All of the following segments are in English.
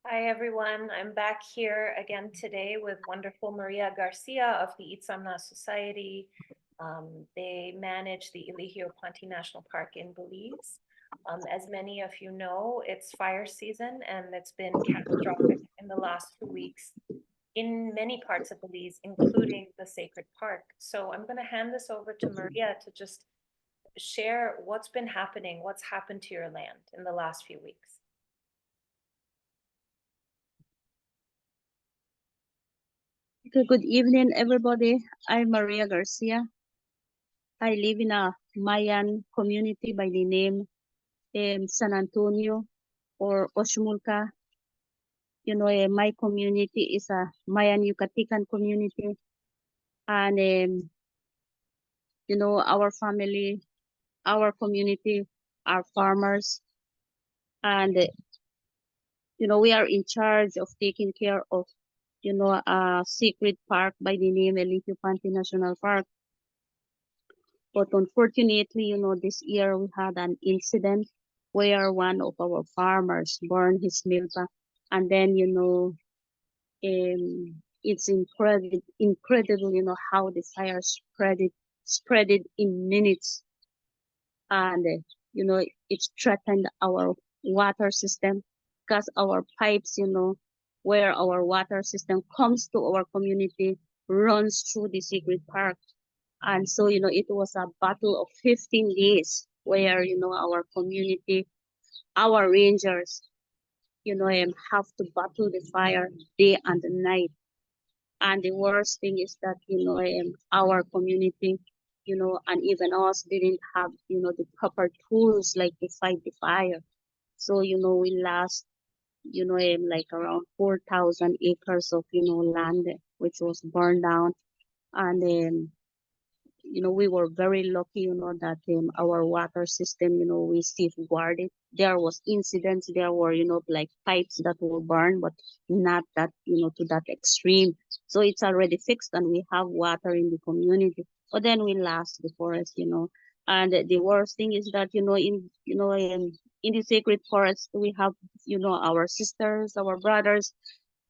Hi, everyone. I'm back here again today with wonderful Maria Garcia of the Itzamna Society. They manage the Elijio Panti National Park in Belize. As many of you know, it's fire season and it's been catastrophic in the last 2 weeks in many parts of Belize, including the sacred park. So I'm going to hand this over to Maria to just share what's been happening, what's happened to your land in the last few weeks. Okay, good evening, everybody. I'm Maria Garcia. I live in a Mayan community by the name San Antonio or Oshmulka. My community is a Mayan Yucatecan community. And, our family, our community are farmers. And, we are in charge of taking care of, a secret park by the name Elijio Panti National Park. But unfortunately, this year we had an incident where one of our farmers burned his milpa. And then, it's incredible, how the fire spread it in minutes. And, it threatened our water system because our pipes, where our water system comes to our community runs through the secret park. And so, it was a battle of 15 days where, our community, our rangers, have to battle the fire day and night. And the worst thing is that, our community, and even us didn't have, the proper tools like to fight the fire. So, we lost, like around 4,000 acres of, land, which was burned down. And we were very lucky, that our water system, we safeguarded. There was incidents, there were, like pipes that were burned, but not that, to that extreme. So it's already fixed and we have water in the community. But then we lost the forest, And the worst thing is that, in the sacred forest, we have, our sisters, our brothers,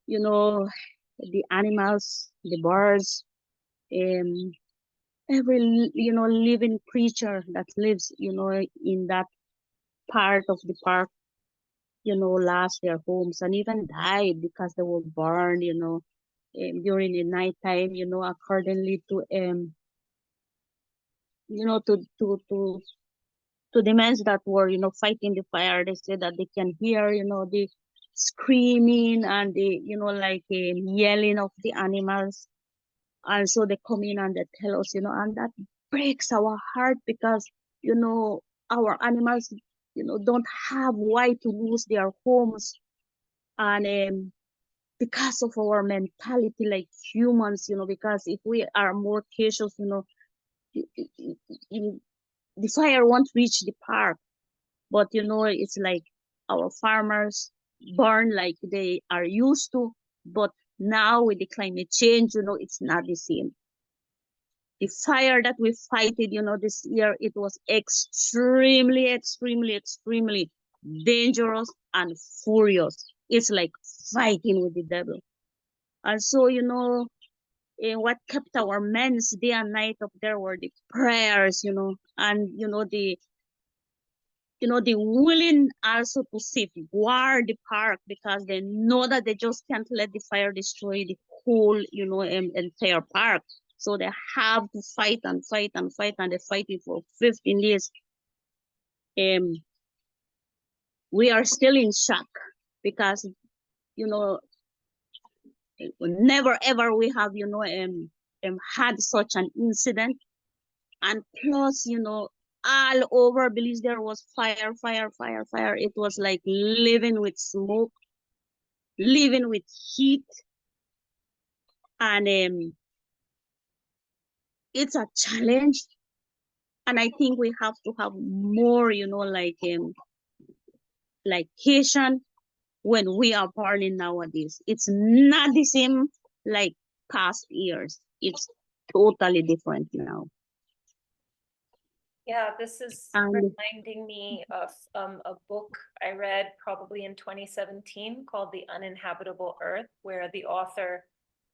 the animals, the birds, um, every living creature that lives in that part of the park lost their homes and even died because they were burned during the night time accordingly to you know to the men that were fighting the fire. They said that they can hear the screaming and the like yelling of the animals. And so they come in and they tell us, and that breaks our heart because, our animals, don't have why to lose their homes. And because of our mentality like humans, because if we are more cautious, i- i- i- the fire won't reach the park. But, it's like our farmers burn like they are used to. But now with the climate change, it's not the same. The fire that we fighted, this year, it was extremely, extremely, extremely dangerous and furious. It's like fighting with the devil. And so, what kept our men day and night up there were the prayers, and the willing also to safeguard the park because they know that they just can't let the fire destroy the whole, entire park. So they have to fight and fight and fight, and they fight it for 15 days. Um, we are still in shock because, you know, never ever we have, had such an incident. And plus, all over Belize there was fire, fire, fire, fire. It was like living with smoke, living with heat, and it's a challenge. And I think we have to have more, like patience when we are burning nowadays. It's not the same like past years. It's totally different now. Yeah, this is And reminding me of a book I read probably in 2017 called The Uninhabitable Earth, where the author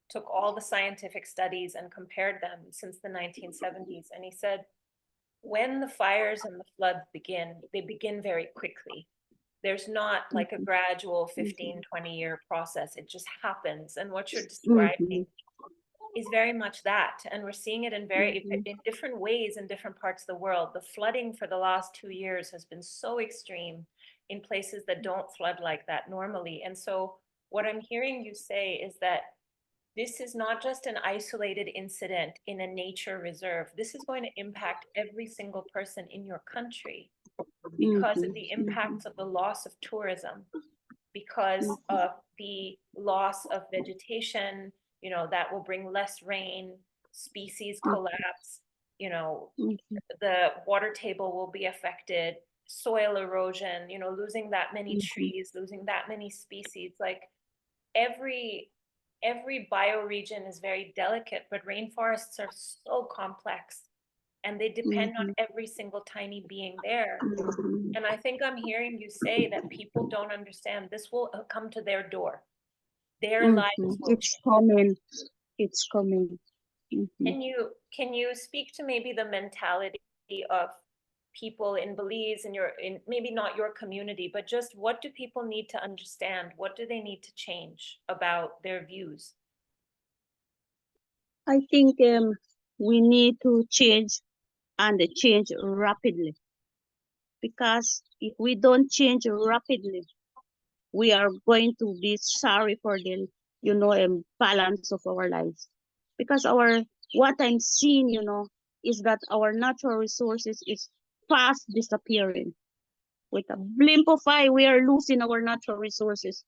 took all the scientific studies and compared them since the 1970s. And he said, when the fires and the floods begin, they begin very quickly. There's not like a gradual 15, 20-year process. It just happens. And what you're describing is very much that. And we're seeing it in in different ways in different parts of the world. The flooding for the last 2 years has been so extreme in places that don't flood like that normally. And so what I'm hearing you say is that this is not just an isolated incident in a nature reserve. This is going to impact every single person in your country because of the impacts of the loss of tourism, because of the loss of vegetation, that will bring less rain, species collapse, the water table will be affected, soil erosion, losing that many trees, losing that many species. Like every bioregion is very delicate, but rainforests are so complex and they depend on every single tiny being there. And I think I'm hearing you say that people don't understand this will come to their door. Their lives will it's change. coming. It's coming. Can you speak to maybe the mentality of people in Belize and in maybe not your community, but just what do people need to understand? What do they need to change about their views? I think we need to change and change rapidly, because if we don't change rapidly, we are going to be sorry for the balance of our lives. Because what I'm seeing, is that our natural resources is fast disappearing. With a blink of eye, we are losing our natural resources.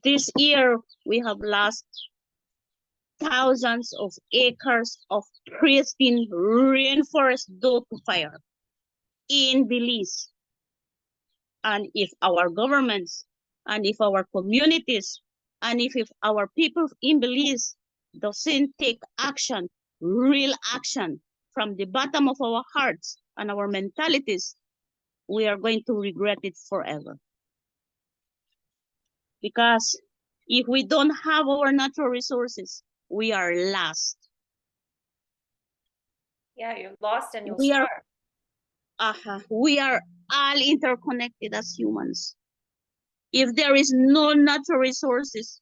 This year, we have lost thousands of acres of pristine rainforest due to fire in Belize. And if our governments, and if our communities, and if our people in Belize doesn't take action, real action, from the bottom of our hearts and our mentalities, we are going to regret it forever. Because if we don't have our natural resources, we are lost. Yeah, you're lost and you'll We are, starve. we are all interconnected as humans. If there is no natural resources,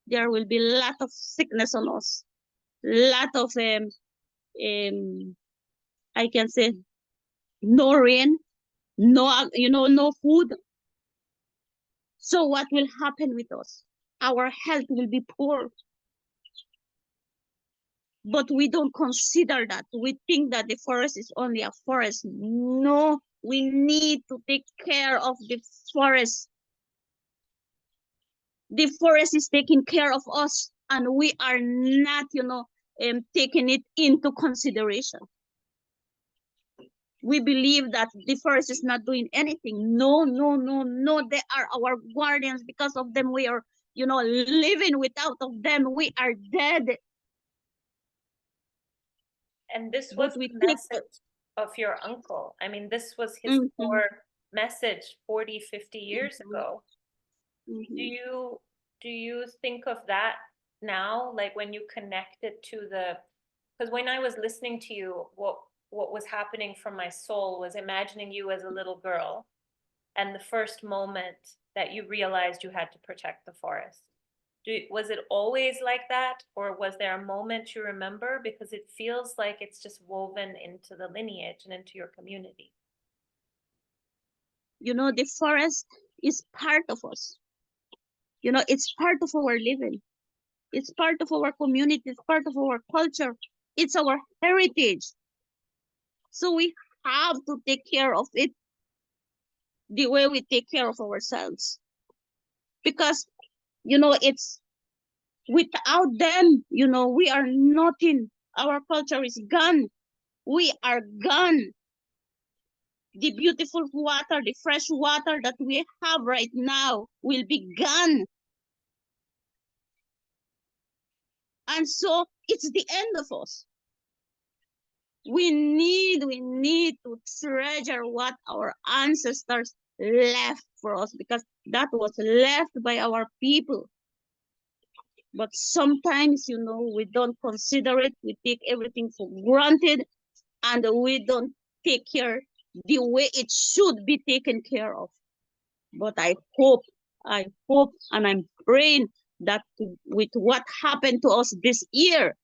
there will be a lot of sickness on us, lot of I can say no rain, no food. So what will happen with us? Our health will be poor. But we don't consider that. We think that the forest is only a forest. No, we need to take care of the forest. The forest is taking care of us, and we are not, taking it into consideration. We believe that the forest is not doing anything. No, no, no, no. They are our guardians. Because of them, we are, living. Without of them, we are dead. And this was the message of your uncle. I mean, this was his core message 40, 50 years ago. Do you think of that now, like when you connect it to because when I was listening to you, what was happening from my soul was imagining you as a little girl and the first moment that you realized you had to protect the forest. Was it always like that, or was there a moment you remember? Because it feels like it's just woven into the lineage and into your community. The forest is part of us. It's part of our living. It's part of our community. It's part of our culture. It's our heritage. So we have to take care of it the way we take care of ourselves. Because, it's without them, we are nothing. Our culture is gone. We are gone. The beautiful water, the fresh water that we have right now will be gone. And so it's the end of us. We need to treasure what our ancestors left for us, because that was left by our people. But sometimes, we don't consider it. We take everything for granted, and we don't take care the way it should be taken care of. But I hope, and I'm praying that with what happened to us this year,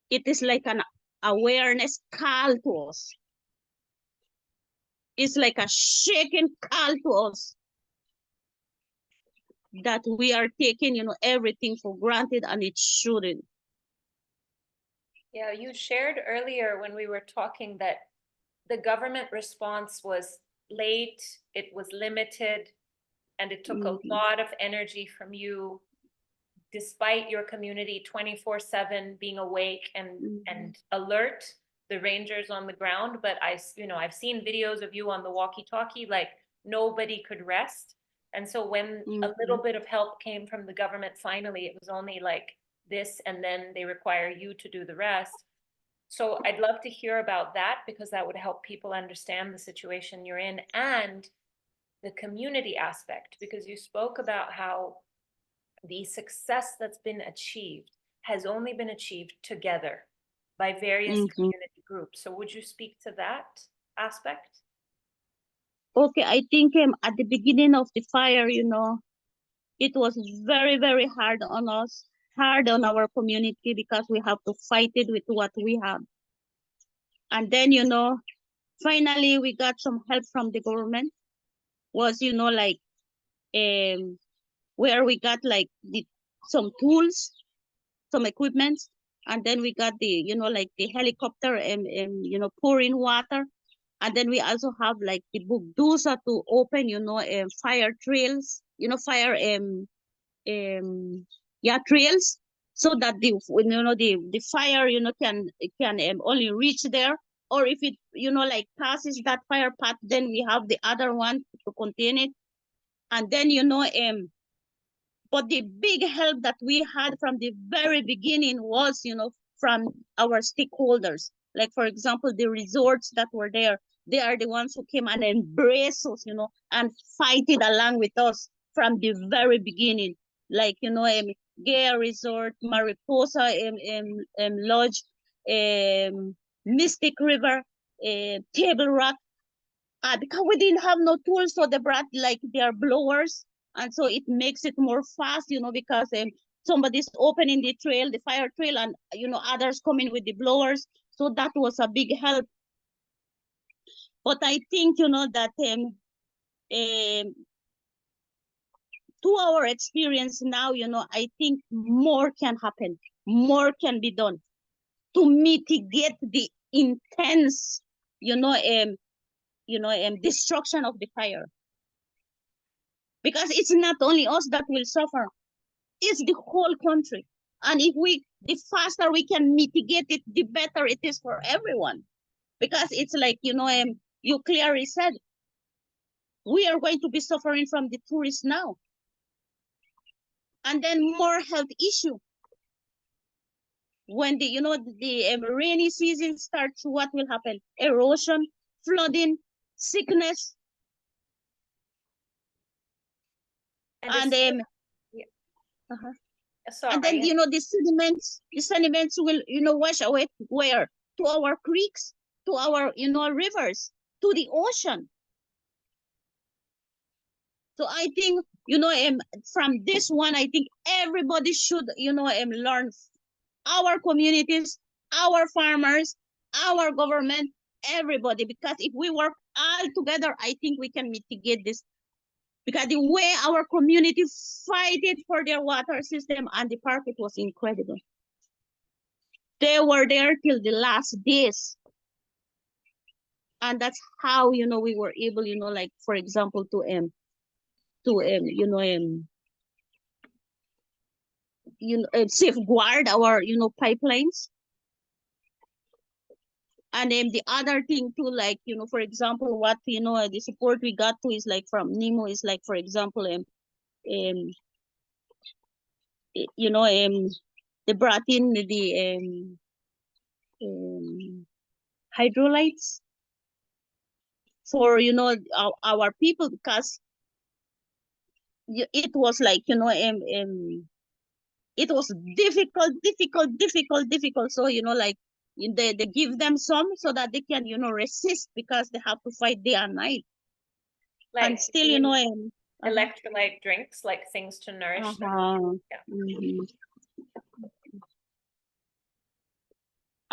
it is like an awareness call to us. It's like a shaking call to us that we are taking, everything for granted, and it shouldn't. Yeah, you shared earlier when we were talking that the government response was late, it was limited, and it took a lot of energy from you, despite your community 24/7 being awake and alert, the rangers on the ground. But I've seen videos of you on the walkie-talkie, like nobody could rest. And so when a little bit of help came from the government, finally, it was only like this, and then they require you to do the rest. So I'd love to hear about that, because that would help people understand the situation you're in and the community aspect, because you spoke about how the success that's been achieved has only been achieved together by various community groups. So would you speak to that aspect? Okay, I think at the beginning of the fire, it was very, very hard on us, hard on our community, because we have to fight it with what we have. And then, finally we got some help from the government. Was, like, where we got like some tools, some equipment, and then we got the, like the helicopter and pouring water. And then we also have like the bulldozer to open, fire trails, fire trails, so that the fire, can only reach there. Or if it, like passes that fire path, then we have the other one to contain it. And then, but the big help that we had from the very beginning was, from our stakeholders. Like, for example, the resorts that were there, they are the ones who came and embraced us, and fight it along with us from the very beginning. Like, Gaya Resort, Mariposa Lodge, Mystic River, Table Rock, because we didn't have no tools, so they brought like their blowers, and so it makes it more fast, because somebody's opening the trail, the fire trail, and others coming with the blowers. So that was a big help. But I think that to our experience now, I think more can happen, more can be done to mitigate the intense, destruction of the fire. Because it's not only us that will suffer, it's the whole country. And the faster we can mitigate it, the better it is for everyone. Because it's like, you clearly said, we are going to be suffering from the tourists now. And then more health issue. When the rainy season starts, what will happen? Erosion, flooding, sickness. And yeah. Sorry. And then the sediments will wash away where? To our creeks, to our rivers, to the ocean. So I think from this one, I think everybody should learn. Our communities, our farmers, our government, everybody, because if we work all together, I think we can mitigate this. Because the way our community fight it for their water system and the park, it was incredible. They were there till the last days. And that's how, we were able, like, for example, to safeguard our, pipelines. And then the other thing too, like, for example, what, the support we got to is like from NEMO is like, for example, they brought in the hydrolytes for, our people, because it was like, it was difficult. So, like they give them some so that they can, resist, because they have to fight day and night. And Like, still, you mean uh-huh, electrolyte drinks, like things to nourish them? uh-huh. Yeah. Mhm.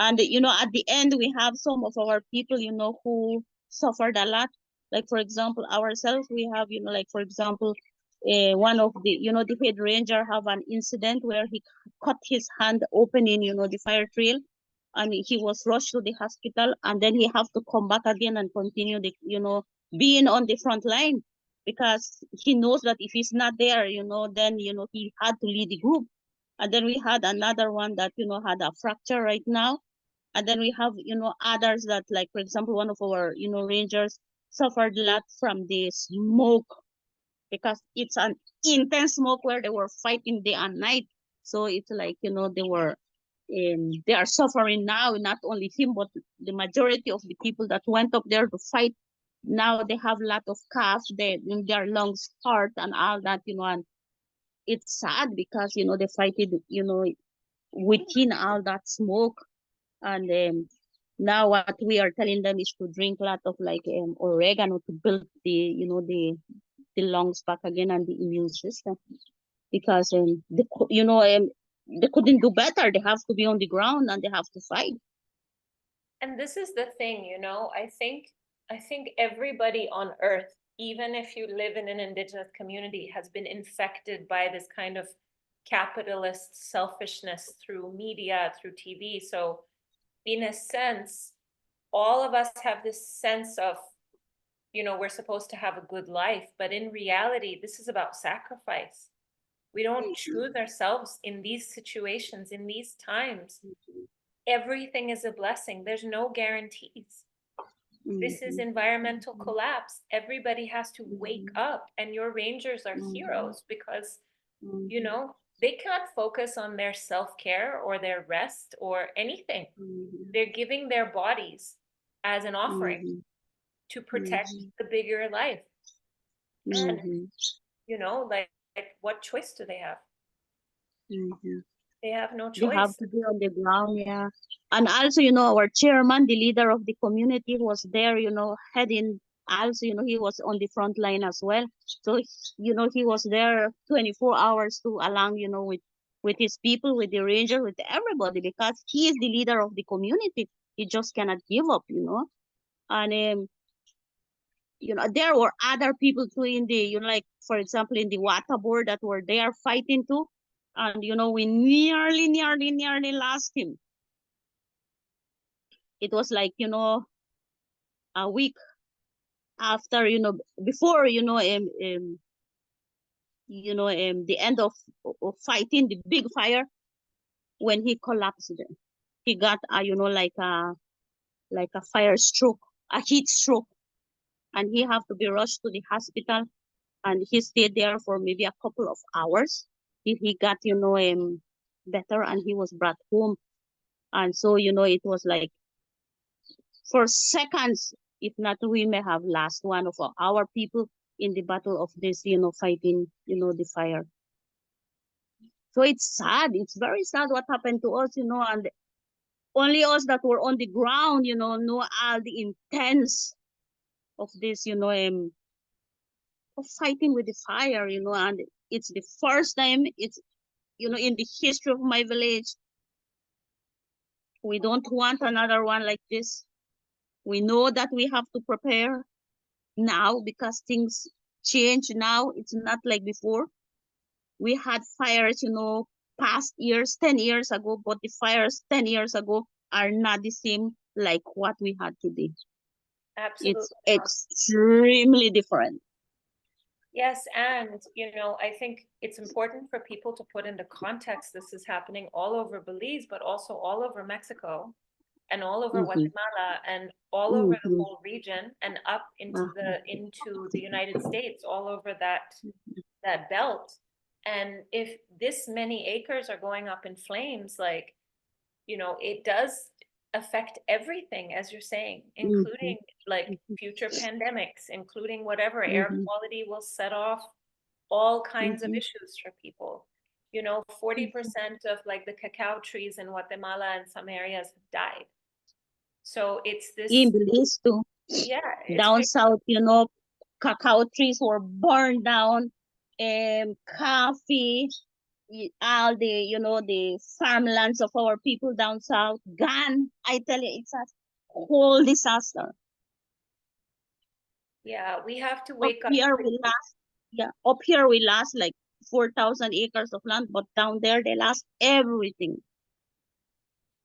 And, at the end, we have some of our people, who suffered a lot. Like, for example, ourselves, we have, like, for example, one of the, the head ranger have an incident where he cut his hand open in, the fire trail, and he was rushed to the hospital, and then he have to come back again and continue the, being on the front line, because he knows that if he's not there, then, he had to lead the group. And then we had another one that, had a fracture right now. And then we have, others that, like, for example, one of our, rangers suffered a lot from the smoke, because it's an intense smoke where they were fighting day and night. So it's like, they are suffering now, not only him, but the majority of the people that went up there to fight. Now they have a lot of cough, their lungs hurt and all that, and it's sad, because, they fight it, within all that smoke. And now what we are telling them is to drink a lot of, like, oregano to build the, the lungs back again, and the immune system, because they couldn't do better. They have to be on the ground and they have to fight. And this is the thing, I think everybody on earth, even if you live in an indigenous community, has been infected by this kind of capitalist selfishness through media, through TV. So in a sense, all of us have this sense of, we're supposed to have a good life, but in reality, this is about sacrifice. We don't choose ourselves in these situations, in these times. Everything is a blessing. There's no guarantees. This is environmental collapse. Everybody has to wake up, and your rangers are heroes, because, they can't focus on their self-care or their rest or anything. They're giving their bodies as an offering to protect the bigger life. And, like what choice do they have? They have no They have choice. to be on the ground, yeah. And also, our chairman, the leader of the community, was there, heading. Also, he was on the front line as well. So, he was there 24 hours to along, with his people, with the ranger, with everybody, because he is the leader of the community. He just cannot give up. And there were other people too in the, like, for example, in the water board, that were there fighting too. And, we nearly lost him. It was like, a week after, before, the end of fighting the big fire, when he collapsed. He got, like a fire stroke, a heat stroke, and he have to be rushed to the hospital. And he stayed there for maybe a couple of hours. He got, better, and he was brought home. And so, it was like, for seconds, if not, we may have lost one of our people in the battle of this, fighting, the fire. So it's sad. It's very sad what happened to us, and only us that were on the ground, know all the intense of this, of fighting with the fire, and it's the first time, it's, in the history of my village. We don't want another one like this. We know that we have to prepare now, because things change now. It's not like before. We had fires, past years, 10 years ago, but the fires 10 years ago are not the same like what we had today. Absolutely It's not. extremely different. Yes, and I think it's important for people to put into context this is happening all over Belize, but also all over Mexico, and all over Mm-hmm. Guatemala, and all over the Mm-hmm. whole region, and up into Uh-huh. the United States, all over that belt. And if this many acres are going up in flames, like, it does affect everything, as you're saying, including like future pandemics, including whatever air quality will set off all kinds of issues for people. You know, 40% of like the cacao trees in Guatemala and some areas have died. So it's this, In Belize too. yeah, it's Down south, you know, cacao trees were burned down, coffee, all the, you know, the farmlands of our people down south gone. I tell you, it's a whole disaster. yeah, we have to Up wake up. here we lost, yeah, up here we lost like 4,000 acres of land, but down there they lost everything.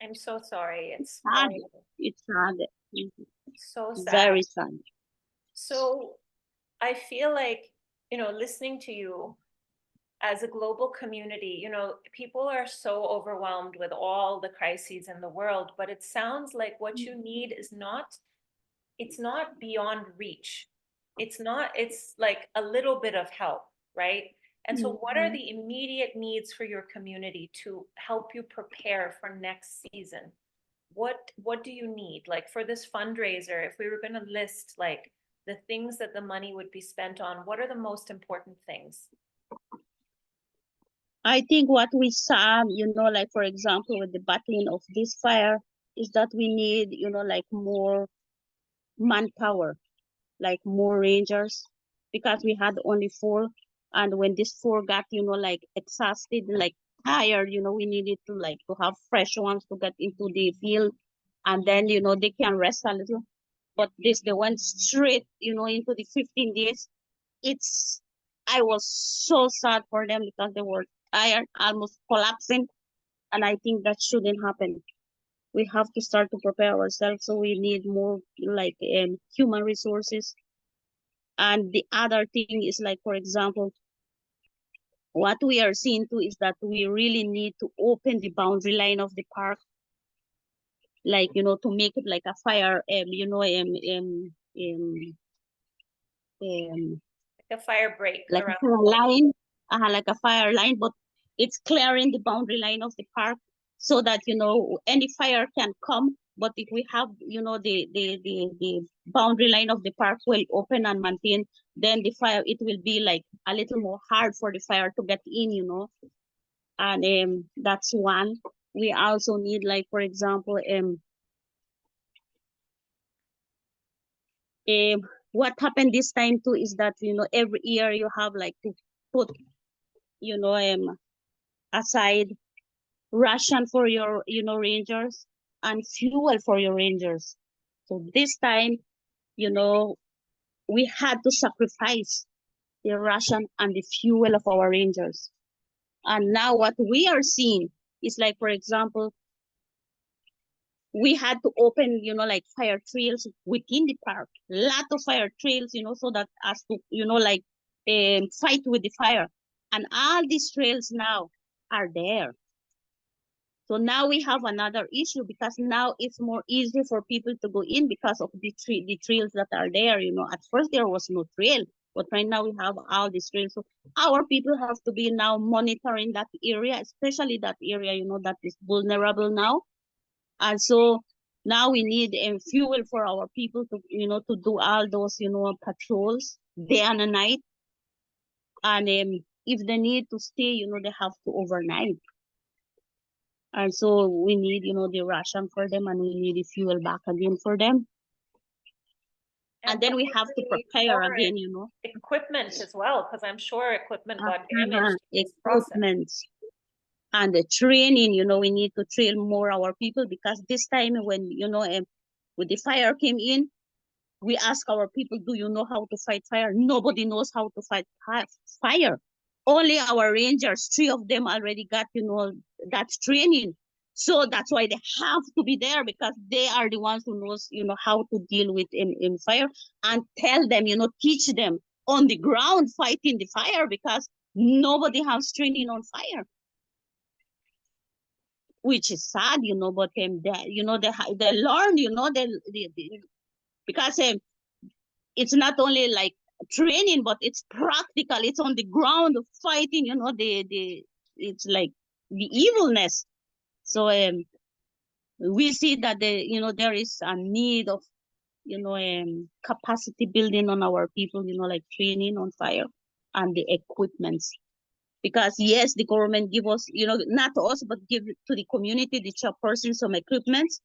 I'm so sorry. It's Sad. horrible. It's sad. So sad. Very sad. So I feel like, you know, listening to you as a global community, you know, people are so overwhelmed with all the crises in the world, but it sounds like what you need is not, it's not beyond reach. It's not, it's like a little bit of help, right? And so what are the immediate needs for your community to help you prepare for next season? What do you need? Like for this fundraiser, if we were going to list like the things that the money would be spent on, what are the most important things? I think what we saw, you know, like for example, with the battling of this fire, is that we need, you know, like more manpower, like more rangers, because we had only 4. And when this 4 got, you know, like exhausted, like tired, you know, we needed to like to have fresh ones to get into the field. And then, you know, they can rest a little. But this, they went straight, you know, into the 15 days. I was so sad for them because they were tired, almost collapsing. And I think that shouldn't happen. We have to start to prepare ourselves. So we need more like human resources. And the other thing is like, for example, what we are seeing too is that we really need to open the boundary line of the park, like, you know, to make it like a fire, you know, Like a fire break like around a fire line, like a fire line, but it's clearing the boundary line of the park so that, you know, any fire can come. But if we have, you know, the boundary line of the park well open and maintained, then the fire, it will be like a little more hard for the fire to get in, you know. And that's one. We also need, like, for example, what happened this time too is that, you know, every year you have like to put, you know, aside ration for your, you know, rangers and fuel for your rangers. So this time, you know, we had to sacrifice the ration and the fuel of our rangers. And now what we are seeing is like, for example, we had to open, you know, like fire trails within the park, lot of fire trails, you know, so that as to, you know, like fight with the fire. And all these trails now are there. So now we have another issue because now it's more easy for people to go in because of the trails that are there. You know, at first there was no trail, but right now we have all these trails. So our people have to be now monitoring that area, especially that area, you know, that is vulnerable now. And so now we need fuel for our people to, you know, to do all those, you know, patrols day and night. And if they need to stay, you know, they have to overnight. And so we need, you know, the ration for them, and we need the fuel back again for them. And then we have to prepare again, you know. Equipment as well, because I'm sure equipment got damaged in this process. Equipment and the training, you know, we need to train more our people because this time when, you know, when the fire came in, we ask our people, do you know how to fight fire? Nobody knows how to fight fire. Only our rangers, 3 of them already got, you know, that training. So that's why they have to be there because they are the ones who knows, you know, how to deal with in fire and tell them, you know, teach them on the ground fighting the fire because nobody has training on fire. Which is sad, you know, but they, you know, they learn, you know, because it's not only like training, but it's practical. It's on the ground fighting, you know, it's like the evilness. So we see that there is a need of, capacity building on our people, like training on fire and the equipments. Because yes, the government give us, not us, but give to the community, the chairperson, some equipments.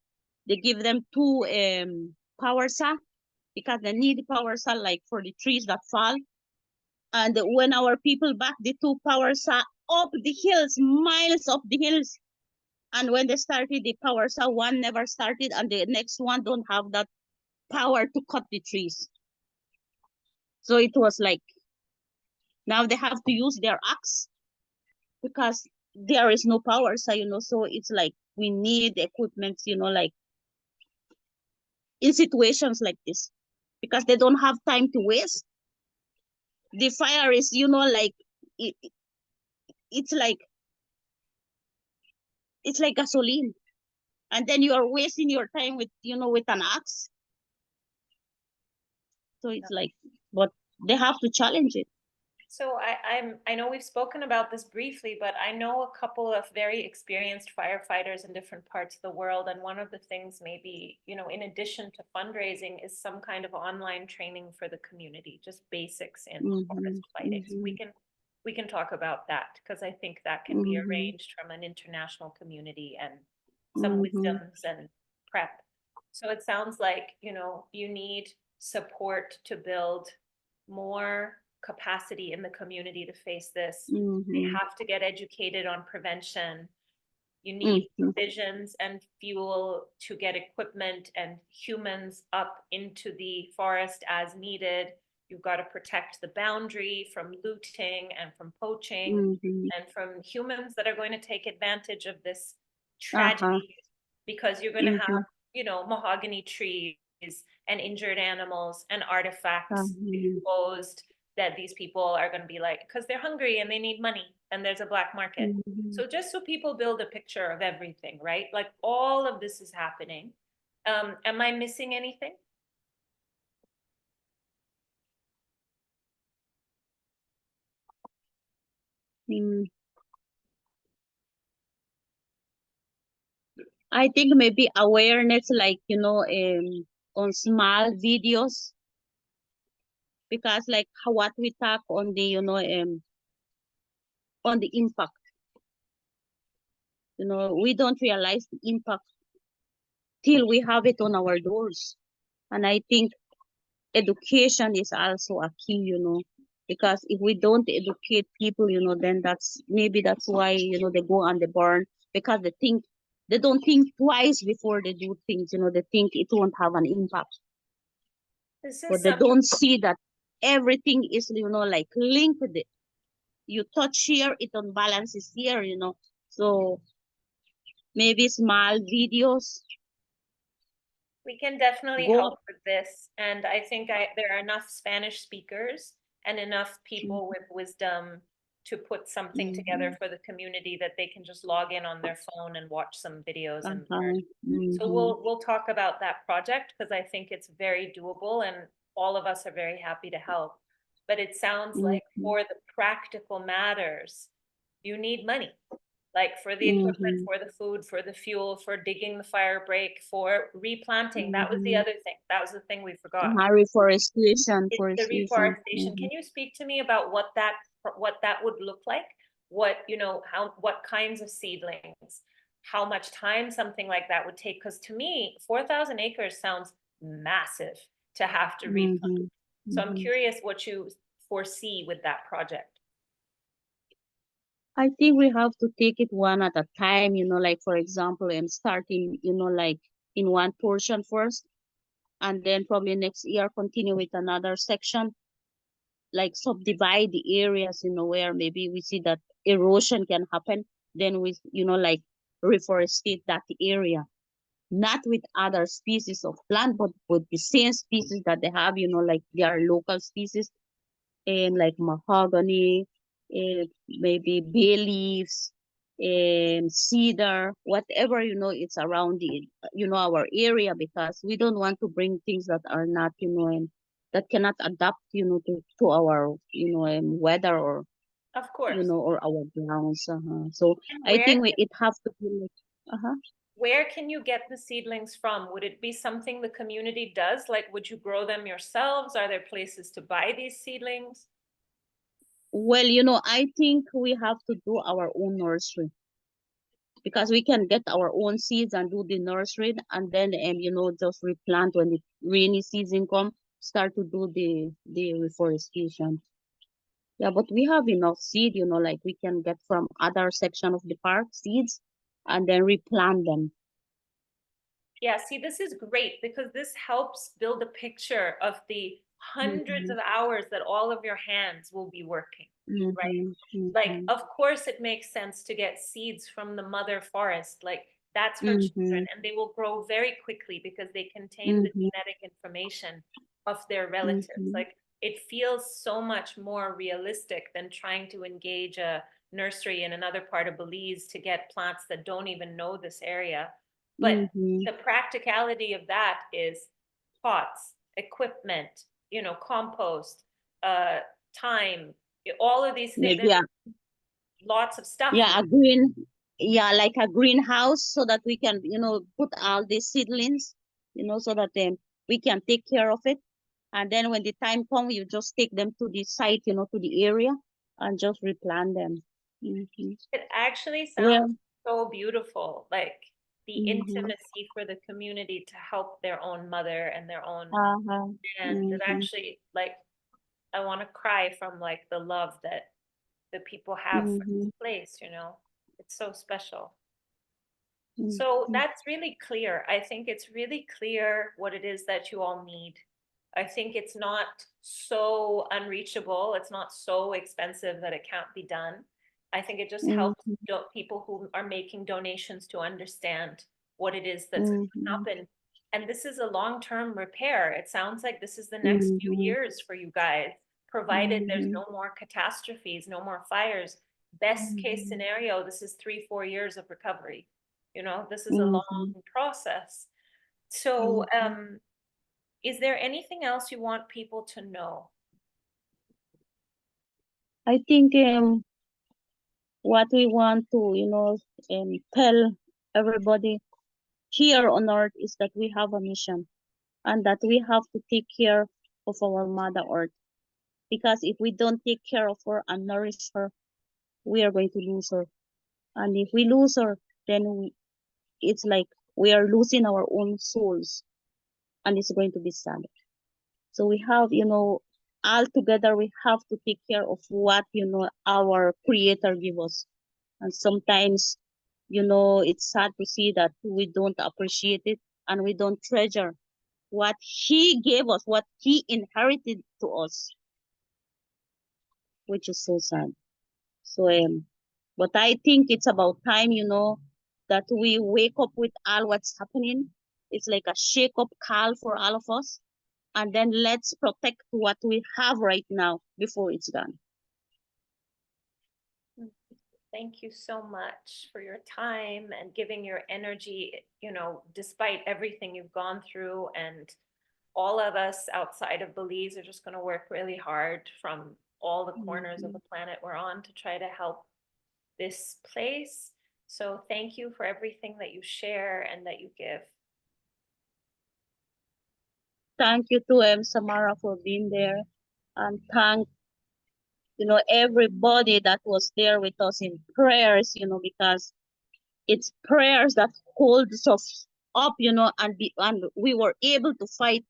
They give them two power saw, because they need power saw like for the trees that fall. And when our people back the two power saw up the hills, miles up the hills, and when they started the power saw, one never started, and the next one don't have that power to cut the trees. So it was like, now they have to use their axe because there is no power. So, so it's like we need equipment, like in situations like this, because they don't have time to waste. The fire is, like, it, it's like, it's like gasoline. And then you are wasting your time with, with an axe. So it's like, but they have to challenge it. So I know we've spoken about this briefly, but I know a couple of very experienced firefighters in different parts of the world. And one of the things maybe, in addition to fundraising, is some kind of online training for the community, just basics in forest fighting. So we can talk about that, because I think that can be arranged from an international community and some wisdoms and prep. So it sounds like, you need support to build more capacity in the community to face this. They have to get educated on prevention. You need provisions and fuel to get equipment and humans up into the forest as needed. You've got to protect the boundary from looting and from poaching and from humans that are going to take advantage of this tragedy, because you're going to have, mahogany trees and injured animals and artifacts exposed, that these people are going to be like, because they're hungry and they need money and there's a black market. So just so people build a picture of everything, right? Like all of this is happening. Am I missing anything? I think maybe awareness, like, on small videos, because like what we talk on the, on the impact, we don't realize the impact till we have it on our doors. And I think education is also a key, because if we don't educate people, then that's why, they go on the burn, because they don't think twice before they do things, they think it won't have an impact. But they don't see that everything is, like linked with it. You touch here, it unbalances here, So maybe small videos. We can definitely help with this. And I think there are enough Spanish speakers and enough people with wisdom to put something together for the community that they can just log in on their phone and watch some videos and learn. So we'll talk about that project, because I think it's very doable and all of us are very happy to help. But it sounds like for the practical matters, you need money. Like for the equipment, for the food, for the fuel, for digging the fire break, for replanting. That was the other thing. That was the thing we forgot. Reforestation. It's the reforestation. Can you speak to me about what that would look like? What, what kinds of seedlings, how much time something like that would take? Because to me, 4,000 acres sounds massive to have to replant. So I'm curious what you foresee with that project. I think we have to take it one at a time, like for example, I'm starting, like in one portion first, and then probably next year continue with another section, like subdivide the areas, where maybe we see that erosion can happen. Then we, like reforestate that area, not with other species of plant, but with the same species that they have, like their local species, and like mahogany, maybe bay leaves, and cedar, whatever, it's around the, our area, because we don't want to bring things that are not, and that cannot adapt, to our, weather, or, of course, or our grounds. So I think it have to be like, Where can you get the seedlings from? Would it be something the community does? Like, would you grow them yourselves? Are there places to buy these seedlings? Well, I think we have to do our own nursery because we can get our own seeds and do the nursery and then just replant when the rainy season come, start to do the reforestation. Yeah, but we have enough seed, like we can get from other section of the park seeds and then replant them. Yeah, see, this is great because this helps build a picture of the hundreds of hours that all of your hands will be working, right? Like, of course, it makes sense to get seeds from the mother forest. Like, that's her children, and they will grow very quickly because they contain the genetic information of their relatives. Like, it feels so much more realistic than trying to engage a nursery in another part of Belize to get plants that don't even know this area. But the practicality of that is pots, equipment, compost, time, all of these things. Yeah, Lots of stuff. yeah, like a greenhouse so that we can, put all the seedlings, so that we can take care of it. And then when the time comes, you just take them to the site, to the area and just replant them. It actually Well, sounds so beautiful, like the mhm. intimacy for the community to help their own mother and their own Uh-huh. land. It actually, like, I want to cry from like the love that the people have for this place, It's so special. So that's really clear. I think it's really clear what it is that you all need. I think it's not so unreachable. It's not so expensive that it can't be done. I think it just helps people who are making donations to understand what it is that's going to happen. And this is a long-term repair. It sounds like this is the next few years for you guys, provided there's no more catastrophes, no more fires. Best case scenario, this is 3-4 years of recovery. This is a long process. So, is there anything else you want people to know? I think what we want to, tell everybody here on earth is that we have a mission and that we have to take care of our Mother Earth. Because if we don't take care of her and nourish her, we are going to lose her. And if we lose her, then it's like we are losing our own souls and it's going to be sad. So we have, all together, we have to take care of what, our Creator give us. And sometimes, it's sad to see that we don't appreciate it and we don't treasure what He gave us, what He inherited to us, which is so sad. So, but I think it's about time, that we wake up with all what's happening. It's like a shake up call for all of us. And then let's protect what we have right now before it's gone. Thank you so much for your time and giving your energy, despite everything you've gone through. And all of us outside of Belize are just going to work really hard from all the corners of the planet we're on to try to help this place. So thank you for everything that you share and that you give. Thank you to Samara for being there, and thank everybody that was there with us in prayers, because it's prayers that holds us up, and we were able to fight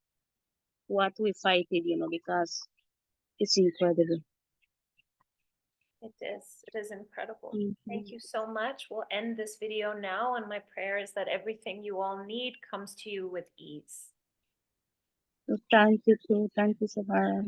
what we fighted, because it's incredible. It is incredible. Thank you so much. We'll end this video now, and my prayer is that everything you all need comes to you with ease. So thank you, Samara.